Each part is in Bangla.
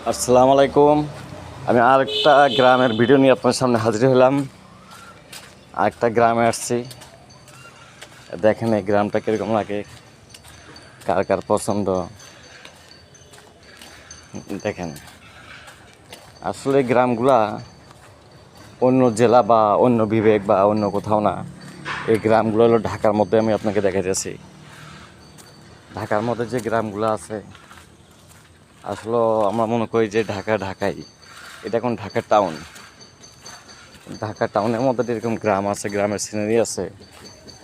আসসালামু আলাইকুম। আমি আরেকটা গ্রামের ভিডিও নিয়ে আপনার সামনে হাজির হলাম। আরেকটা গ্রামে আসছি, দেখেন এই গ্রামটা কীরকম লাগে, কার কার পছন্দ। দেখেন আসলে গ্রামগুলা অন্য জেলা বা অন্য বিভাগ বা অন্য কোথাও না, এই গ্রামগুলো হলো ঢাকার মধ্যে। আমি আপনাকে দেখাইতেছি ঢাকার মধ্যে যে গ্রামগুলো আছে, আসলে আমরা মনে করি যে ঢাকাই, এটা এখন ঢাকা টাউন। ঢাকা টাউনের মধ্যে এরকম গ্রাম আছে, গ্রামের সিনারি আছে,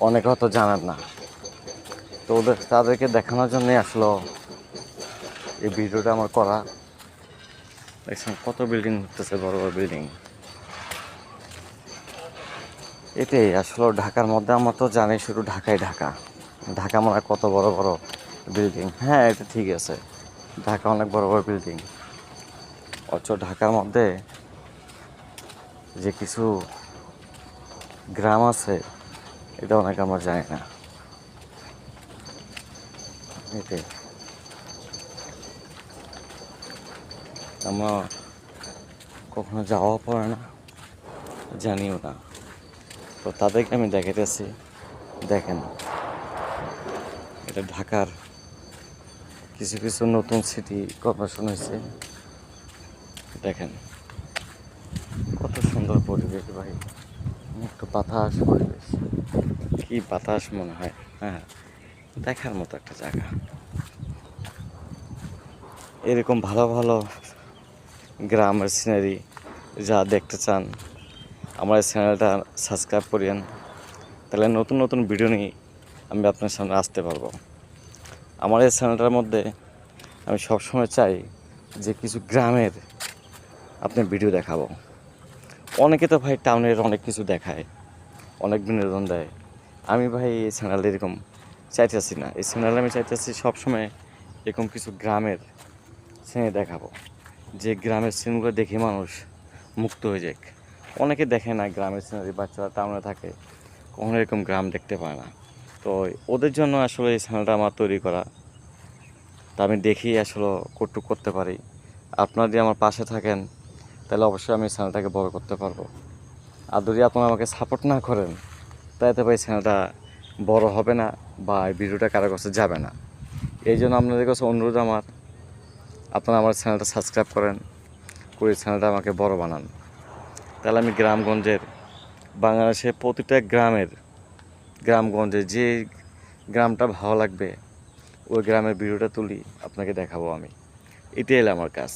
অনেকে হয়তো জানেন না। তো তাদেরকে দেখানোর জন্যে আসলো এই ভিডিওটা আমার করা। দেখছেন কত বিল্ডিং হতেছে, বড় বড় বিল্ডিং। এটাই আসলে ঢাকার মধ্যে আমরা তো জানি শুধু ঢাকা। ঢাকা মানে কত বড় বড় বিল্ডিং। হ্যাঁ, এটা ঠিক আছে, ঢাকা অনেক বড় বড় বিল্ডিং। অথচ ঢাকার মধ্যে যে কিছু গ্রাম আছে, এটা অনেক আমরা জানি না। এটাই আমরা কখনো যাওয়া পড়ে না, জানিও না। তো তাদেরকে আমি দেখাইতেছি, দেখেন এটা ঢাকার কিছু কিছু নতুন সিটি কর্পোরেশন হয়েছে। দেখেন কত সুন্দর পরিবেশ ভাই, একটু বাতাস পরিবেশ, কি বাতাস মনে হয়। হ্যাঁ, দেখার মতো একটা জায়গা। এরকম ভালো ভালো গ্রামের সিনারি যা দেখতে চান, আমার এই চ্যানেলটা সাবস্ক্রাইব করিয়েন, তাহলে নতুন নতুন ভিডিও নিয়ে আমি আপনার সামনে আসতে পারবো। আমার এই চ্যানেলটার মধ্যে আমি সবসময় চাই যে কিছু গ্রামের আপনার ভিডিও দেখাবো। অনেকে তো ভাই টাউনের অনেক কিছু দেখায়, অনেক বিনোদন দেয়। আমি ভাই এই চ্যানেলে এরকম চাইতেছি না। এই চ্যানেলে আমি চাইতেছি সবসময় এরকম কিছু গ্রামের সিনে দেখাবো, যে গ্রামের সিনগুলো দেখে মানুষ মুক্ত হয়ে যাক। অনেকে দেখে না গ্রামের সিনারি, বাচ্চারা টাউনে থাকে, কখনো এরকম গ্রাম দেখতে পায় না। তো ওদের জন্য আসলে এই চ্যানেলটা আমার তৈরি করা। তা আমি দেখি আসলে কটুক করতে পারি। আপনারা যদি আমার পাশে থাকেন, তাহলে অবশ্যই আমি চ্যানেলটাকে বড় করতে পারবো। আর যদি আপনারা আমাকে সাপোর্ট না করেন, তাইতে ভাই চ্যানেলটা বড় হবে না বা এই ভিডিওটা কারো কাছে যাবে না। এই জন্য আপনাদের কাছে অনুরোধ আমার, আপনারা আমার চ্যানেলটা সাবস্ক্রাইব করেন, করে চ্যানেলটা আমাকে বড় বানান। তাহলে আমি গ্রামগঞ্জের, বাংলাদেশের প্রতিটা গ্রামগঞ্জে যে গ্রামটা ভালো লাগবে, ওই গ্রামের ভিডিওটা তুলি আপনাকে দেখাবো আমি। এটাই হলো আমার কাজ।